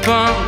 Bam!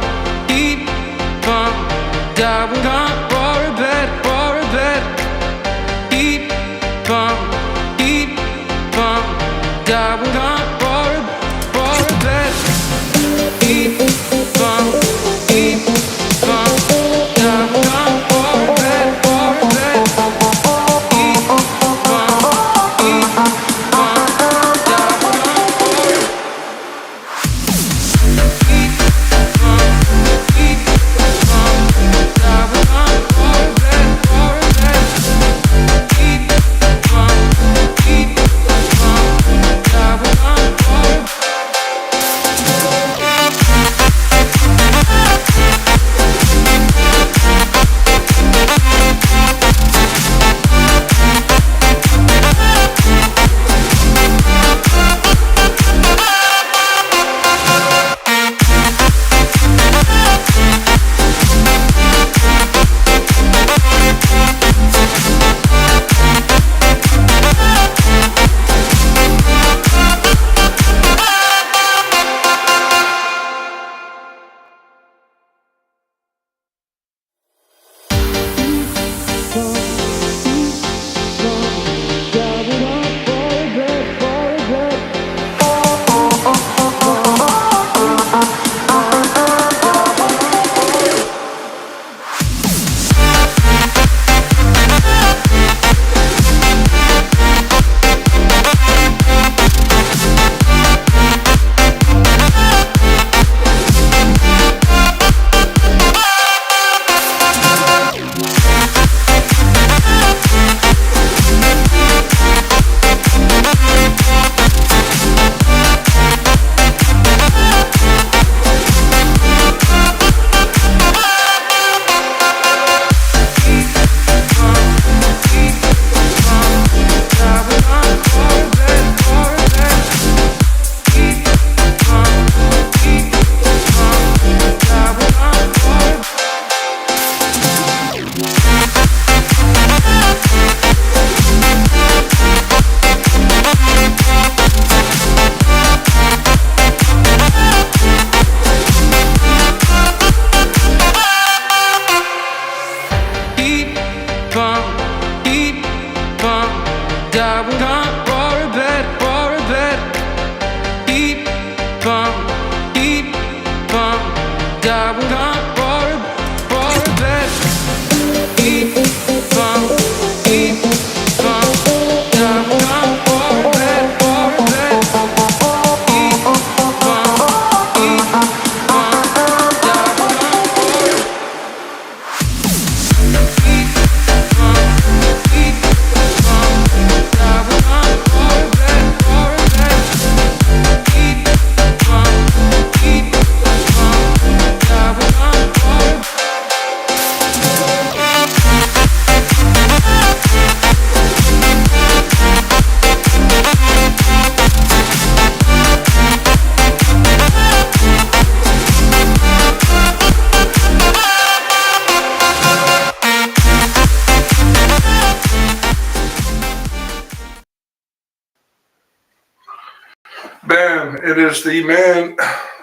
It is the man,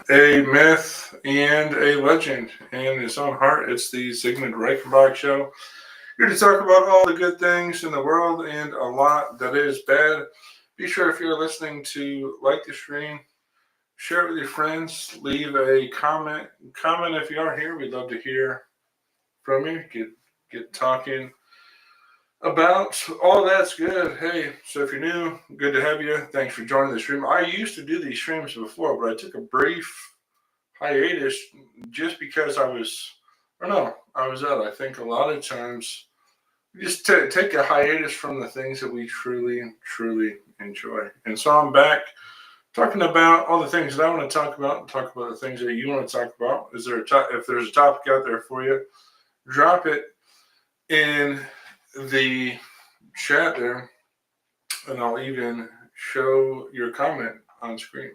a myth, and a legend in his own heart. It's the Zigmund Reichenbach show. Here to talk about all the good things in the world and a lot that is bad. Be sure if you're listening to like the stream, share it with your friends, leave a comment. Comment if you are here. We'd love to hear from you. Get talking about all that's good. Hey, so if you're new, good to have you. Thanks for joining the stream. I used to do these streams before, but I took a brief hiatus just because I was out. I think a lot of times we just take a hiatus from the things that we truly enjoy. And so I'm back talking about all the things that I want to talk about and talk about the things that you want to talk about. Is there if there's a topic out there for you, drop it in the chat there, and I'll even show your comment on screen.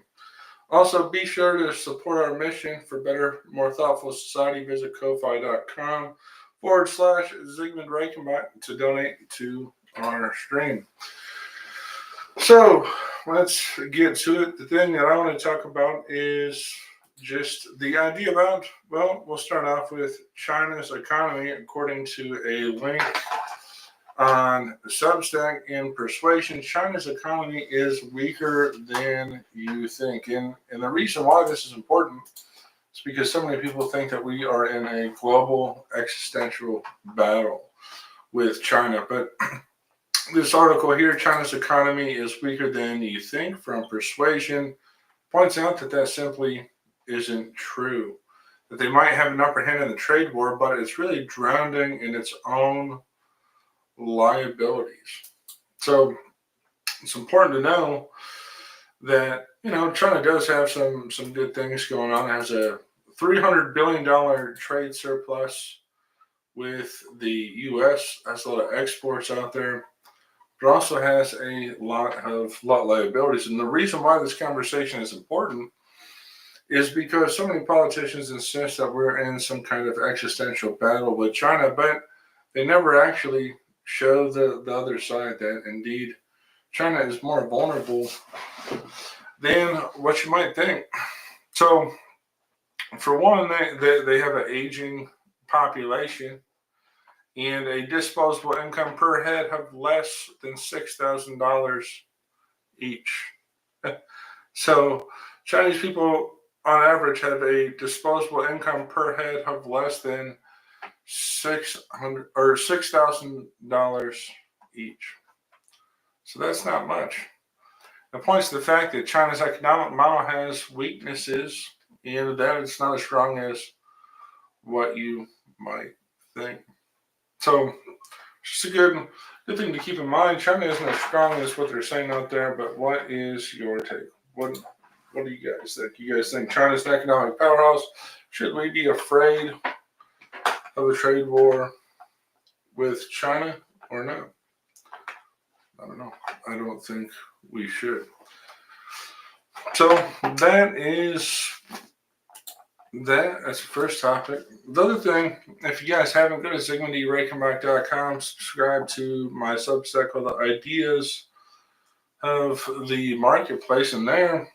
Also, be sure to support our mission for better, more thoughtful society. Visit ko-fi.com/Zigmund Reichenbach to donate to our stream. So let's get to it. The thing that I want to talk about is just the idea about, well, we'll start off with China's economy according to a link on Substack and Persuasion. China's economy is weaker than you think. And the reason why this is important is because so many people think that we are in a global existential battle with China. But this article here, China's economy is weaker than you think, from Persuasion, points out that that simply isn't true. That they might have an upper hand in the trade war, but it's really drowning in its own liabilities. So it's important to know that, China does have some good things going on. It has a $300 billion trade surplus with the U.S. Has a lot of exports out there, but also has a lot of liabilities. And the reason why this conversation is important is because so many politicians insist that we're in some kind of existential battle with China, but they never actually show the other side, that indeed China is more vulnerable than what you might think. So, for one, they have an aging population and a disposable income per head of less than $6,000 each. So, Chinese people on average have a disposable income per head of less than $6,000 each. So that's not much. It points to the fact that China's economic model has weaknesses, and that it's not as strong as what you might think. So, just a good thing to keep in mind. China isn't as strong as what they're saying out there, but what is your take? What do you guys think? You guys think China's an economic powerhouse? Should we be afraid of a trade war with China or no? I don't know. I don't think we should. So that is that. That's the first topic. The other thing, if you guys haven't, go to ZigmundReichenbach.com, subscribe to my Substack called The Ideas of the Marketplace. And there,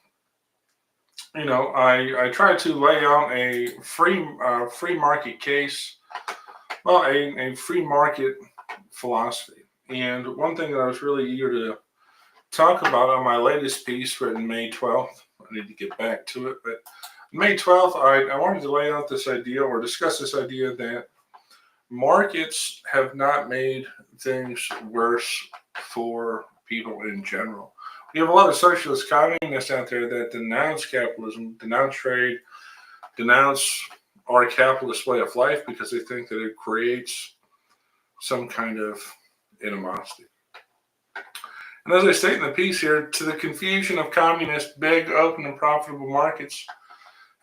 I try to lay out a free market case, well, a free market philosophy. And one thing that I was really eager to talk about on my latest piece written May 12th, I need to get back to it, but May 12th, I wanted to lay out this idea or discuss this idea that markets have not made things worse for people in general. We have a lot of socialist communists out there that denounce capitalism, denounce trade, denounce our capitalist way of life because they think that it creates some kind of animosity. And as I state in the piece here, to the confusion of communists, big, open, and profitable markets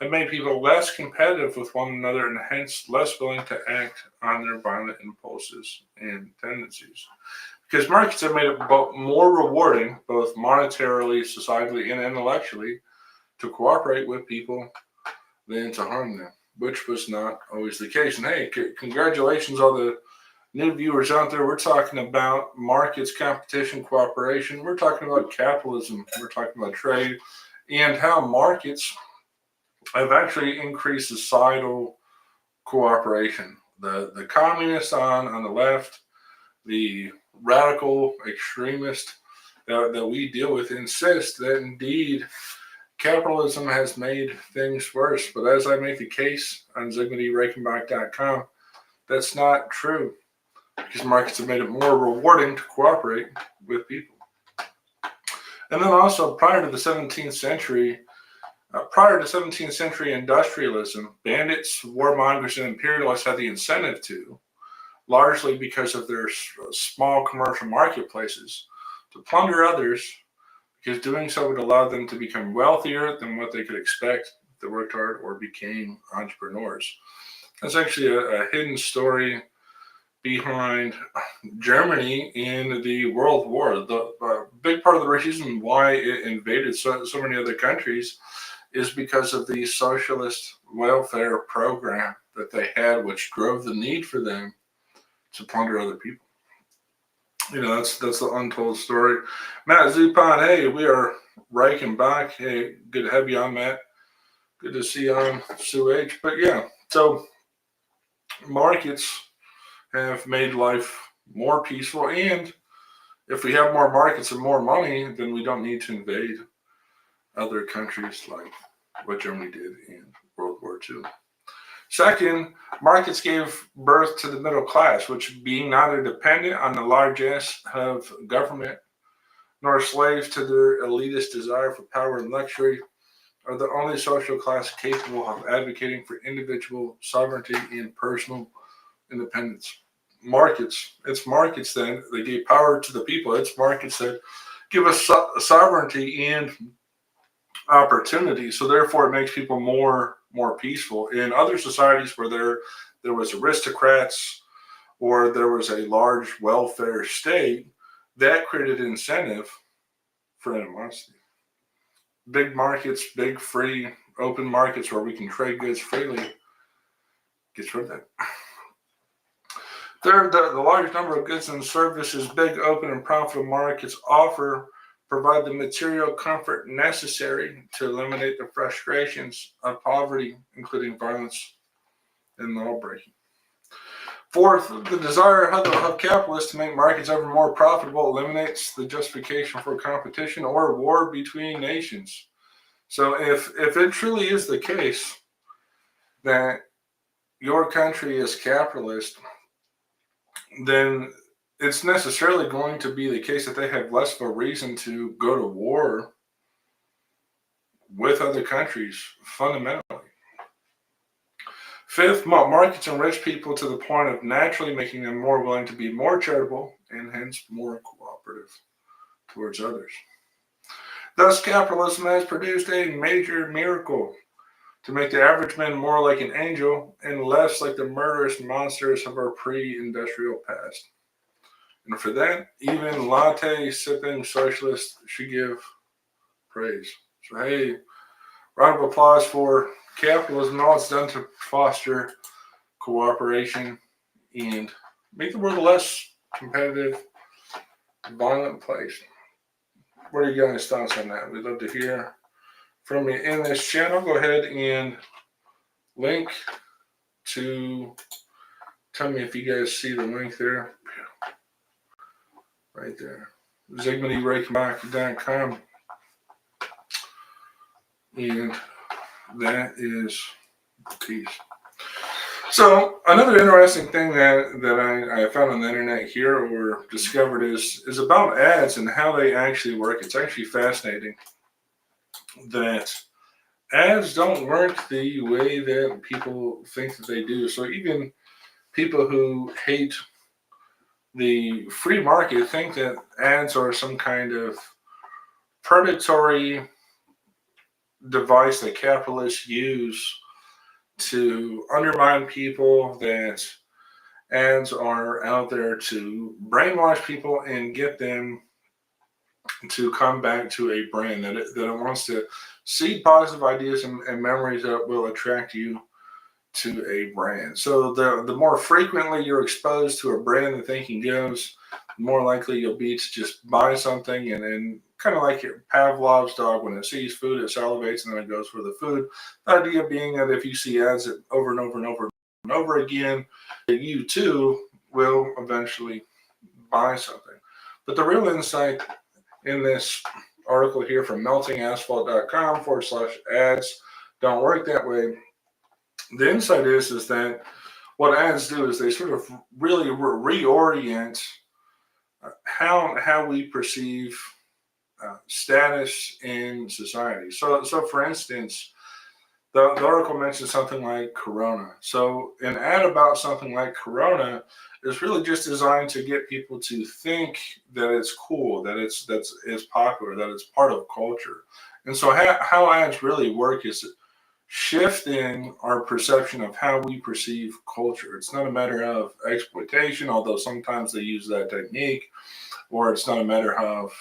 have made people less competitive with one another and hence less willing to act on their violent impulses and tendencies. Because markets have made it more rewarding, both monetarily, societally, and intellectually, to cooperate with people than to harm them, which was not always the case. And hey, congratulations, all the new viewers out there. We're talking about markets, competition, cooperation. We're talking about capitalism. We're talking about trade and how markets have actually increased societal cooperation. The communists on the left, the radical extremists that we deal with insist that indeed capitalism has made things worse. But as I make the case on ZigmundReichenbach.com, that's not true, because markets have made it more rewarding to cooperate with people. And then also prior to 17th century industrialism, bandits, warmongers, and imperialists had the incentive to, largely because of their small commercial marketplaces, to plunder others, because doing so would allow them to become wealthier than what they could expect if they worked hard or became entrepreneurs. That's actually a hidden story behind Germany in the World War. The big part of the reason why it invaded so many other countries is because of the socialist welfare program that they had, which drove the need for them to plunder other people. That's the untold story. Matt Zupon, hey, we are Reichenbach. Hey, good to have you on, Matt. Good to see you on, Sue H. But yeah, so markets have made life more peaceful, and if we have more markets and more money, then we don't need to invade other countries like what Germany did in World War II. Second, markets gave birth to the middle class, which, being neither dependent on the largesse of government nor slaves to their elitist desire for power and luxury, are the only social class capable of advocating for individual sovereignty and personal independence. Markets. It's markets that gave power to the people. It's markets that give us sovereignty and opportunity. So therefore, it makes people more peaceful. In other societies where there was aristocrats or there was a large welfare state, that created incentive for animosity. Big markets, big free open markets where we can trade goods freely, gets rid of that. Third, the large number of goods and services big, open, and profitable markets provide the material comfort necessary to eliminate the frustrations of poverty, including violence and law breaking. Fourth, the desire of capitalists to make markets ever more profitable eliminates the justification for competition or war between nations. So if it truly is the case that your country is capitalist, then it's necessarily going to be the case that they have less of a reason to go to war with other countries, fundamentally. Fifth, markets enrich people to the point of naturally making them more willing to be more charitable and hence more cooperative towards others. Thus, capitalism has produced a major miracle to make the average man more like an angel and less like the murderous monsters of our pre-industrial past. And for that, even latte-sipping socialists should give praise. So hey, round of applause for capitalism and all it's done to foster cooperation and make the world a less competitive, violent place. What are you guys' thoughts on that? We'd love to hear from you in this channel. Go ahead and link to, tell me if you guys see the link there. Right there. Zigmund.com. And that is peace. So another interesting thing that I found on the internet here or discovered is about ads and how they actually work. It's actually fascinating that ads don't work the way that people think that they do. So even people who hate the free market think that ads are some kind of predatory device that capitalists use to undermine people, that ads are out there to brainwash people and get them to come back to a brand that it wants to seed positive ideas and memories that will attract you to a brand. So the more frequently you're exposed to a brand the thinking goes, the more likely you'll be to just buy something, and then kind of like Pavlov's dog, when it sees food, it salivates and then it goes for the food. The idea being that if you see ads over and over and over and over again, that you too will eventually buy something. But the real insight in this article here from meltingasphalt.com/ads don't work that way. The insight is that what ads do is they sort of really reorient how we perceive status in society. So for instance, the article mentions something like Corona. So an ad about something like Corona is really just designed to get people to think that it's cool, that it's popular, that it's part of culture. And so how ads really work is shifting our perception of how we perceive culture. It's not a matter of exploitation, although sometimes they use that technique, or it's not a matter of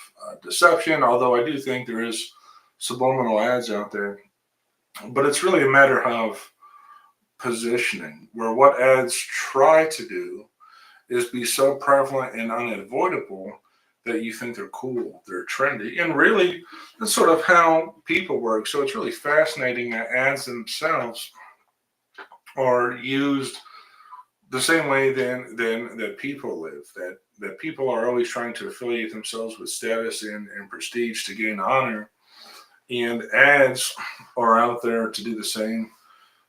deception, although I do think there is subliminal ads out there. But it's really a matter of positioning, where what ads try to do is be so prevalent and unavoidable that you think they're cool, they're trendy. And really, that's sort of how people work. So it's really fascinating that ads themselves are used the same way than that people live. That people are always trying to affiliate themselves with status and prestige to gain honor. And ads are out there to do the same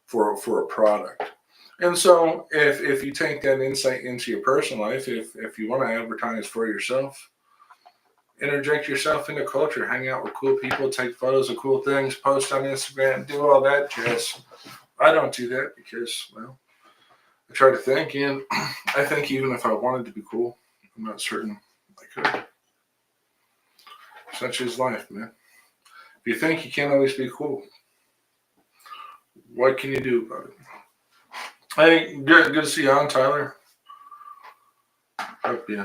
for a product. And so if you take that insight into your personal life, if you want to advertise for yourself, interject yourself into culture, hang out with cool people, take photos of cool things, post on Instagram, do all that jazz. I don't do that because, well, I try to think, and I think even if I wanted to be cool, I'm not certain I could. Such is life, man. If you think you can't always be cool, what can you do about it? Hey, good to see you on, Tyler. Hope you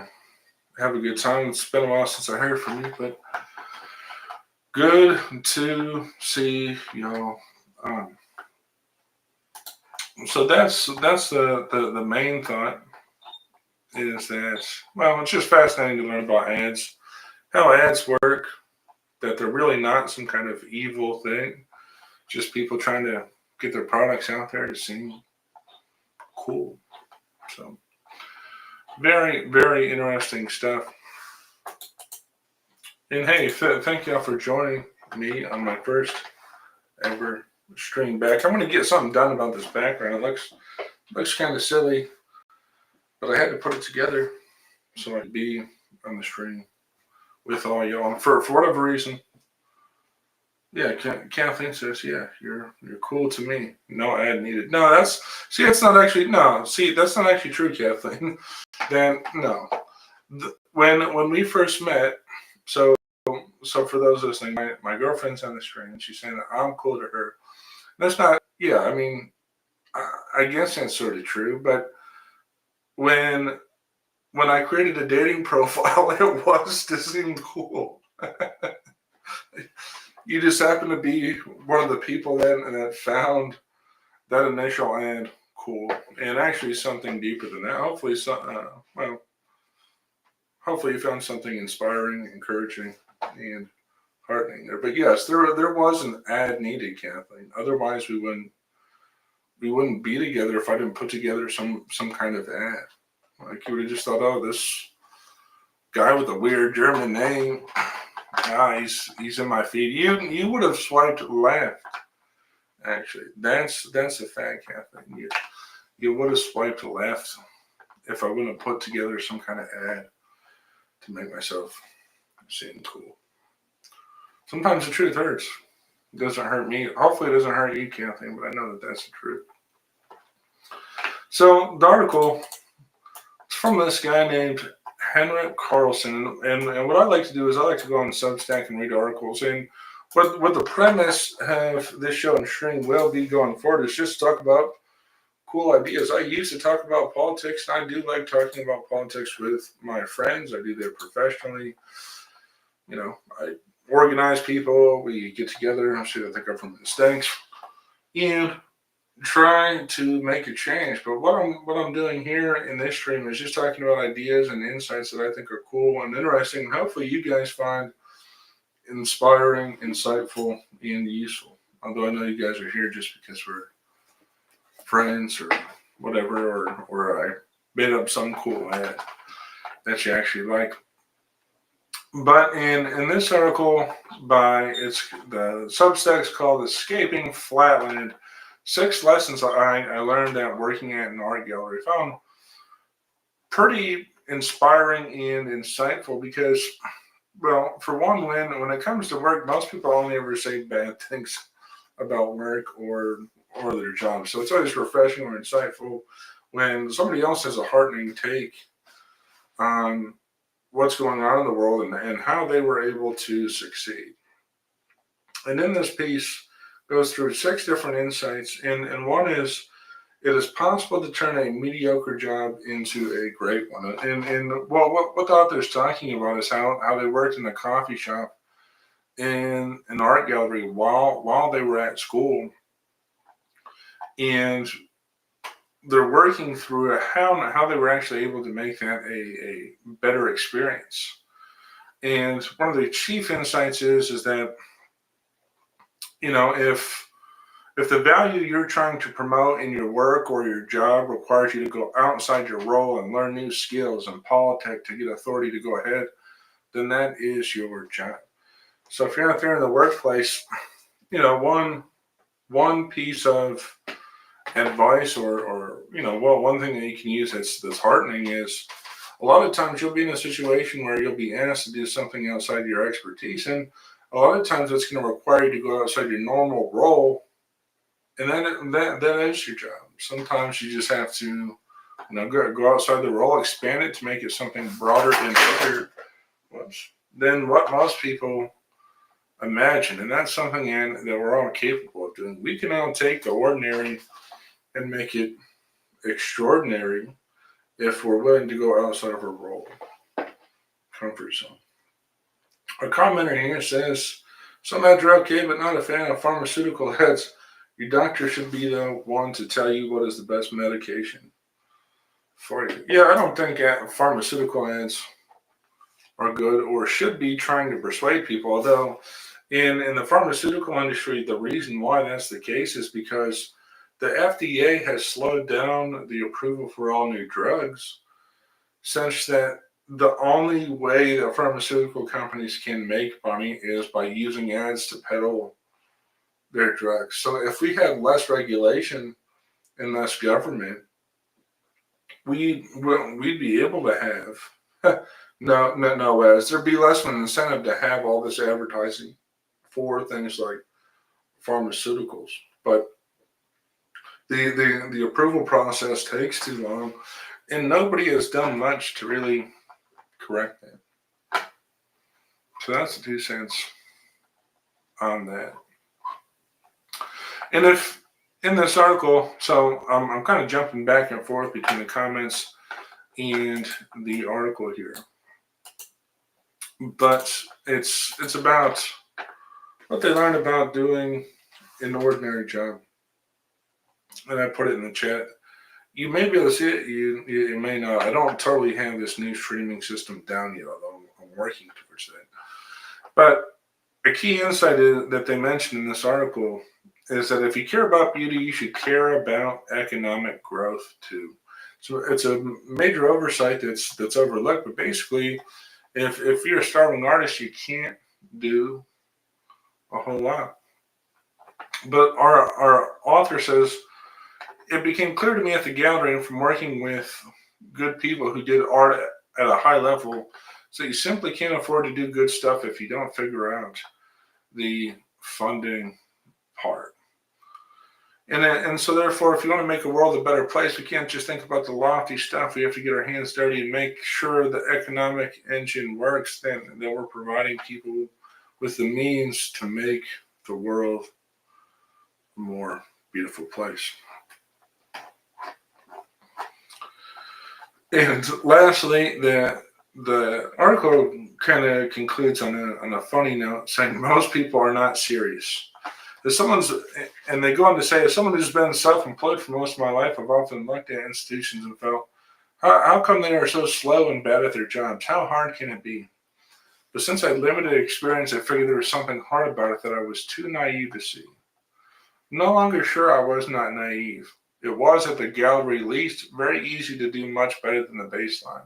have a good time. It's been a while since I heard from you, but good to see y'all on. So that's the main thought is that, well, it's just fascinating to learn about ads, how ads work, that they're really not some kind of evil thing, just people trying to get their products out there to seem cool. So very, very interesting stuff. And hey, thank y'all for joining me on my first ever stream back. I'm going to get something done about this background. It looks kind of silly, but I had to put it together so I could be on the stream with all y'all. For whatever reason, yeah, Kathleen says, yeah, you're cool to me. No ad needed. No, that's that's not actually that's not actually true, Kathleen. Then no, when we first met, so for those listening, my girlfriend's on the stream. She's saying that I'm cool to her. That's not. Yeah, I mean, I guess that's sort of true. But when I created a dating profile, it was to seem cool. You just happen to be one of the people that found that initial ad cool, and actually something deeper than that. Hopefully, hopefully you found something inspiring, encouraging, and heartening there. But yes, there was an ad needed, Kathleen. Otherwise, we wouldn't be together if I didn't put together some kind of ad. Like you would have just thought, oh, this guy with a weird German name, he's in my feed. You would have swiped left. Actually, that's a fact, Kathleen. You would have swiped left if I wouldn't have put together some kind of ad to make myself seem cool. Sometimes the truth hurts. It doesn't hurt me. Hopefully, it doesn't hurt you, Kathleen, but I know that that's the truth. So the article is from this guy named Henrik Carlson, and what I like to do is I like to go on Substack and read articles. And what the premise of this show and stream will be going forward is just talk about cool ideas. I used to talk about politics, and I do like talking about politics with my friends. I do that professionally. You know, I organize people. We get together and see that they go from mistakes and try to make a change. But what I'm doing here in this stream is just talking about ideas and insights that I think are cool and interesting, and hopefully you guys find inspiring, insightful, and useful. Although I know you guys are here just because we're friends or whatever, or I made up some cool ad that you actually like. But in this article it's the Substack's called Escaping Flatland, 6 lessons I learned at working at an art gallery. Found pretty inspiring and insightful because, well, for one, when it comes to work, most people only ever say bad things about work or their job. So it's always refreshing or insightful when somebody else has a heartening take on what's going on in the world and how they were able to succeed. And in this piece goes through 6 different insights, and one is it is possible to turn a mediocre job into a great one. And what the author's talking about is how they worked in a coffee shop in an art gallery while they were at school, and they're working through how they were actually able to make that a better experience. And one of the chief insights is that, if the value you're trying to promote in your work or your job requires you to go outside your role and learn new skills and politics to get authority to go ahead, then that is your job. So if you're out there in the workplace, one piece of advice or one thing that you can use that's heartening is a lot of times you'll be in a situation where you'll be asked to do something outside your expertise, and a lot of times it's going to require you to go outside your normal role, and that is your job. Sometimes you just have to go outside the role, expand it to make it something broader and bigger than what most people imagine, and that's something that we're all capable of doing. We can all take the ordinary and make it extraordinary if we're willing to go outside of our role comfort zone. A commenter here says, some meds are okay, but not a fan of pharmaceutical ads. Your doctor should be the one to tell you what is the best medication for you. Yeah, I don't think pharmaceutical ads are good or should be trying to persuade people, although in the pharmaceutical industry, the reason why that's the case is because the FDA has slowed down the approval for all new drugs, such that the only way that pharmaceutical companies can make money is by using ads to peddle their drugs. So if we had less regulation and less government, we'd be able to have no ads. There'd be less of an incentive to have all this advertising for things like pharmaceuticals, but the approval process takes too long, and nobody has done much to really correct that. So that's the 2 cents on that. And if in this article, so I'm kind of jumping back and forth between the comments and the article here, but it's about what they learned about doing an ordinary job. And I put it in the chat. You may be able to see it, you may not. I don't totally have this new streaming system down yet, although I'm working towards that. But a key insight that they mentioned in this article is that if you care about beauty, you should care about economic growth too. So it's a major oversight that's overlooked, but basically, if you're a starving artist, you can't do a whole lot. But our author says, it became clear to me at the gallery and from working with good people who did art at a high level, so you simply can't afford to do good stuff if you don't figure out the funding part. And so therefore, if you want to make the world a better place, we can't just think about the lofty stuff. We have to get our hands dirty and make sure the economic engine works, that we're providing people with the means to make the world a more beautiful place. And lastly, the article kind of concludes on a funny note, saying most people are not serious. And they go on to say, as someone who's been self-employed for most of my life, I've often looked at institutions and felt, how come they are so slow and bad at their jobs? How hard can it be? But since I had limited experience, I figured there was something hard about it that I was too naive to see. No longer sure I was not naive. It was, at the gallery least, very easy to do much better than the baseline.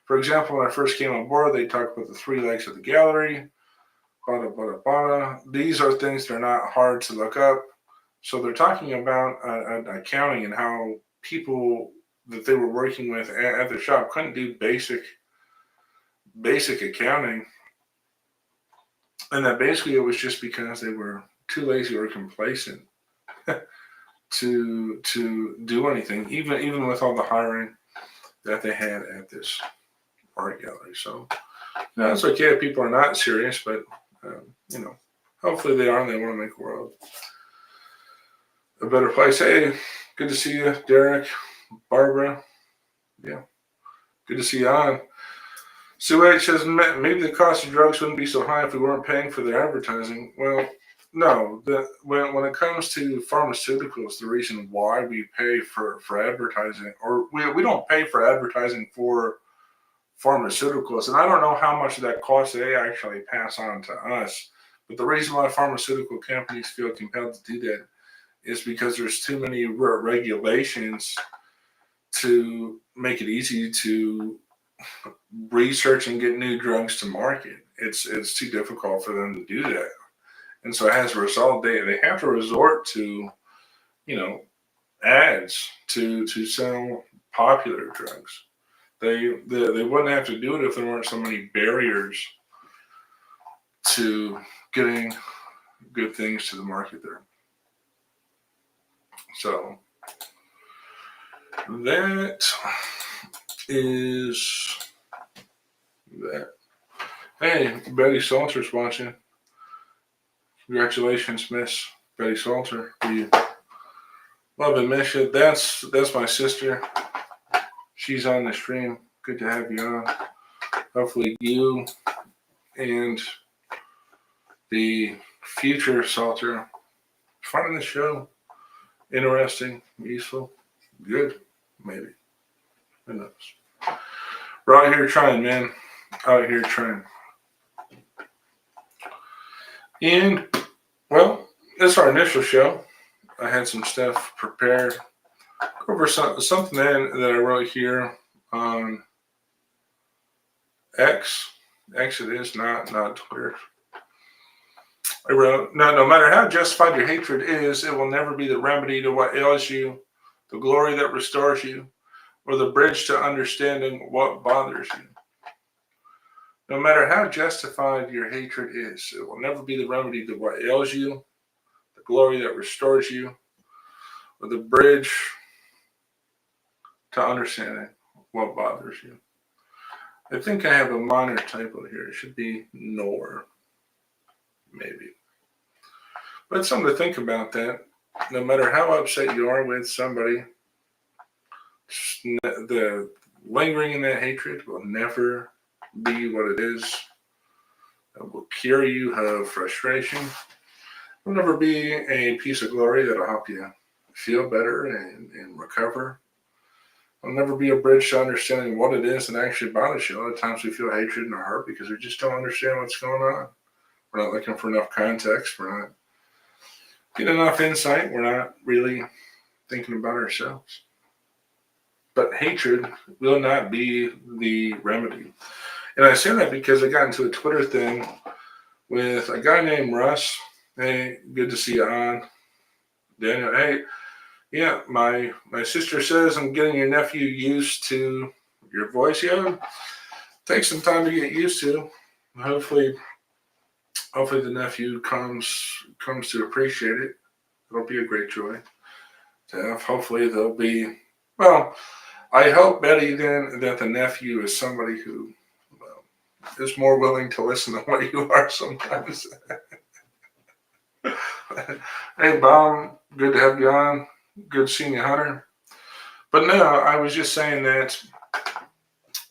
For example, when I first came on board, they talked about the 3 legs of the gallery. These are things that are not hard to look up. So they're talking about accounting and how people that they were working with at the shop couldn't do basic accounting. And that basically it was just because they were too lazy or complacent to do anything, even with all the hiring that they had at this art gallery. So it's okay if people are not serious, but hopefully they are, and they want to make the world a better place. Hey, good to see you, Derek, Barbara. Yeah, good to see you on. Sue H says, maybe the cost of drugs wouldn't be so high if we weren't paying for their advertising. Well, no. When it comes to pharmaceuticals, the reason why we pay for advertising, or we don't pay for advertising for pharmaceuticals. And I don't know how much of that cost they actually pass on to us. But the reason why pharmaceutical companies feel compelled to do that is because there's too many regulations to make it easy to research and get new drugs to market. It's too difficult for them to do that. And so as a result, they have to resort to, you know, ads to sell popular drugs. They wouldn't have to do it if there weren't so many barriers to getting good things to the market there. So that is that. Hey, Betty Salter's watching. Congratulations, Miss Betty Salter. We love and miss you. That's my sister. She's on the stream. Good to have you on. Hopefully you and the future Salter finding the show interesting, useful, good, maybe. Who knows? We're out here trying, man. Out here trying. And, well, that's our initial show. I had some stuff prepared. Go over something that I wrote here on X. X it is, not Twitter. I wrote, no matter how justified your hatred is, it will never be the remedy to what ails you, the glory that restores you, or the bridge to understanding what bothers you. No matter how justified your hatred is, it will never be the remedy to what ails you, the glory that restores you, or the bridge to understanding what bothers you. I think I have a minor typo here. It should be nor, maybe. But it's something to think about that. No matter how upset you are with somebody, the lingering in that hatred will never be what it is. It will cure you of frustration. It will never be a piece of glory that will help you feel better and recover. It will never be a bridge to understanding what it is that actually bothers you. A lot of times we feel hatred in our heart because we just don't understand what's going on. We're not looking for enough context. We're not getting enough insight. We're not really thinking about ourselves. But hatred will not be the remedy. And I say that because I got into a Twitter thing with a guy named Russ. Hey, good to see you on. Daniel, hey, yeah, my sister says I'm getting your nephew used to your voice. Yeah, takes some time to get used to. Hopefully the nephew comes to appreciate it. It'll be a great joy to have. Hopefully there'll be, well, I hope, Betty, then that the nephew is somebody who is more willing to listen than what you are sometimes. Hey, Bob, good to have you on. Good seeing you, Hunter. But no, I was just saying that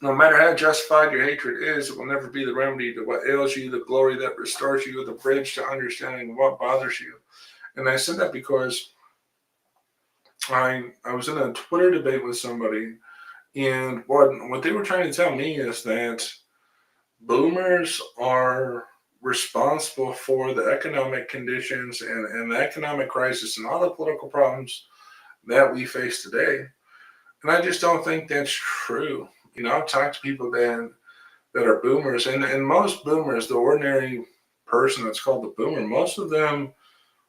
no matter how justified your hatred is, it will never be the remedy to what ails you, the glory that restores you, the bridge to understanding what bothers you. And I said that because I was in a Twitter debate with somebody, and what they were trying to tell me is that boomers are responsible for the economic conditions and the economic crisis and all the political problems that we face today. And I just don't think that's true. You know, I've talked to people that are boomers, and most boomers, the ordinary person that's called the boomer, most of them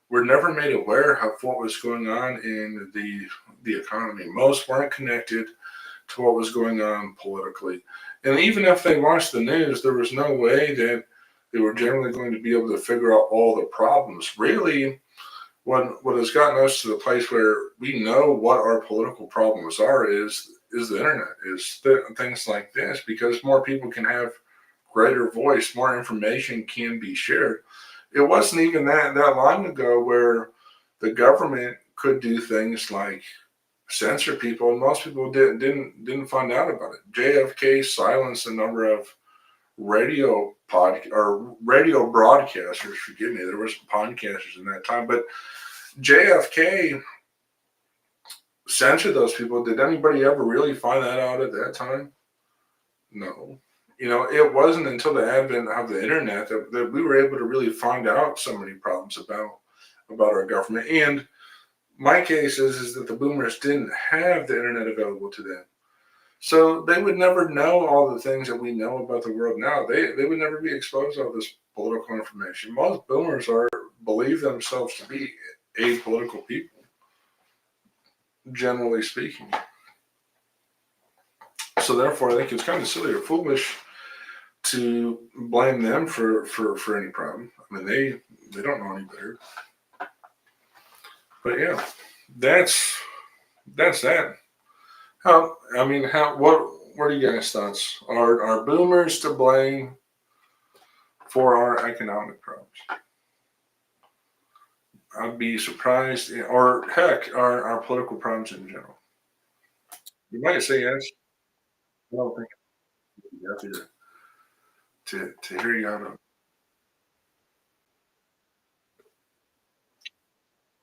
were never made aware of what was going on in the economy. Most weren't connected to what was going on politically. And even if they watched the news, there was no way that they were generally going to be able to figure out all the problems. Really, what has gotten us to the place where we know what our political problems are is the internet, is things like this, because more people can have greater voice, more information can be shared. It wasn't even that long ago where the government could do things like censor people, and most people didn't find out about it. JFK silenced a number of radio broadcasters. Forgive me, there were some podcasters in that time, but JFK censored those people. Did anybody ever really find that out at that time? No. It wasn't until the advent of the internet that we were able to really find out so many problems about our government. And my case is that the boomers didn't have the internet available to them. So they would never know all the things that we know about the world now. They would never be exposed to all this political information. Most boomers are believe themselves to be apolitical people, generally speaking. So therefore, I think it's kind of silly or foolish to blame them for any problem. I mean, they don't know any better. But yeah, that's that. What are you guys' thoughts? Are boomers to blame for our economic problems? I'd be surprised, or heck, our political problems in general. You might say yes. I don't think I'd be happy to hear you out on.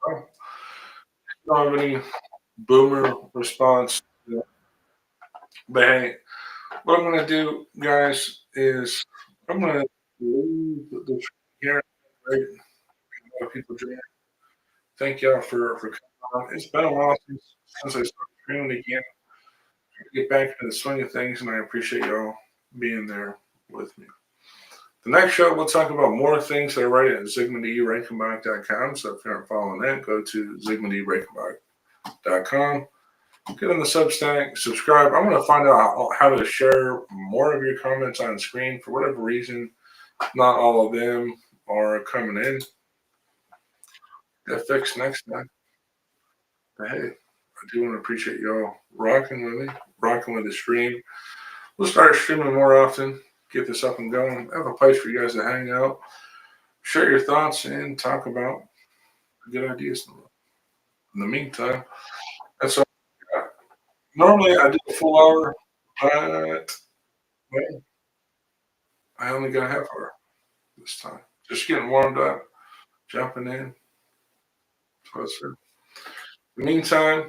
Oh, I don't have any boomer response. But hey, what I'm going to do, guys, is I'm going to leave the here. Right? A lot of people join. Thank y'all for coming on. It's been a while since I started streaming again. Get back into the swing of things, and I appreciate y'all being there with me. The next show, we'll talk about more things that are right at ZigmundReichenbach.com. So if you aren't following that, go to ZigmundReichenbach.com. Get on the Substack, subscribe. I want to find out how to share more of your comments on screen. For whatever reason, not all of them are coming in. Get fixed next time. But hey, I do want to appreciate y'all rocking with me, rocking with the stream. We'll start streaming more often, get this up and going. Have a place for you guys to hang out, share your thoughts, and talk about good ideas. In the meantime, that's all I got. Normally I do a full hour, but well, I only got a half hour this time. Just getting warmed up, jumping in. So, in the meantime,